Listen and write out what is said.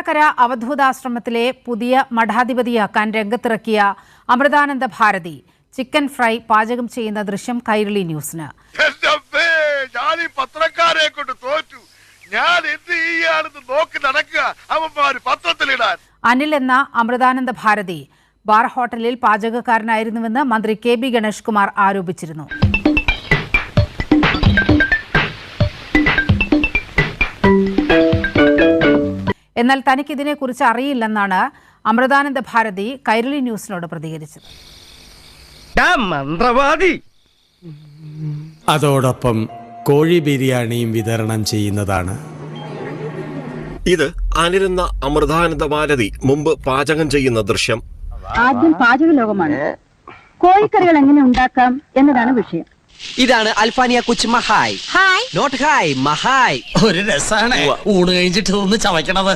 കര അവധൂതാശ്രമത്തിലെ പുതിയ മഠാധിപതിയാക്കാൻ രംഗത്തിറക്കിയ Amritananda Bharati chicken fry പാചകം ചെയ്യുന്ന ദൃശ്യം കൈരളി ന്യൂസിന്. പത്രക്കാരെ കൊണ്ട് തോറ്റു. ഞാൻ എന്ത് ചെയ്യാണെന്ന് നോക്കി നടക്കുക. അവന്മാര് പത്രത്തിലിടാൻ. അനിൽ എന്ന അമൃതാനന്ദ ഭാരതി ബാർ ഹോട്ടലിൽ പാചകക്കാരനായിരുന്നുവെന്ന് മന്ത്രി KB ഗണേഷ് കുമാർ ആരോപിച്ചിരുന്നു. എന്നാൽ തനിക്ക് ഇതിനെക്കുറിച്ച് അറിയില്ലെന്നാണ് അമൃതാനന്ദ ഭാരതി കൈരളി ന്യൂസിനോട് പ്രതികരിച്ചത്. അതോടൊപ്പം കോഴി ബിരിയാണിയും വിതരണം ചെയ്യുന്നതാണ്. ഇത് അനിരുന്ന അമൃതാനന്ദ ഭാരതി മുമ്പ് പാചകം ചെയ്യുന്ന ദൃശ്യം. ആദ്യം പാചക ലോകമാണ്. കോഴിക്കറികൾ എങ്ങനെ ഉണ്ടാക്കാം എന്നതാണ് വിഷയം. ഇതാണ് അൽഫാനിയ കുച്ച് മഹായ്. ഹായ് നോട്ട് ഹായ് മഹായ്. ഒരു രസാണ് ഊണ് കഴിഞ്ഞിട്ട് ഒന്ന് ചവയ്ക്കണത്.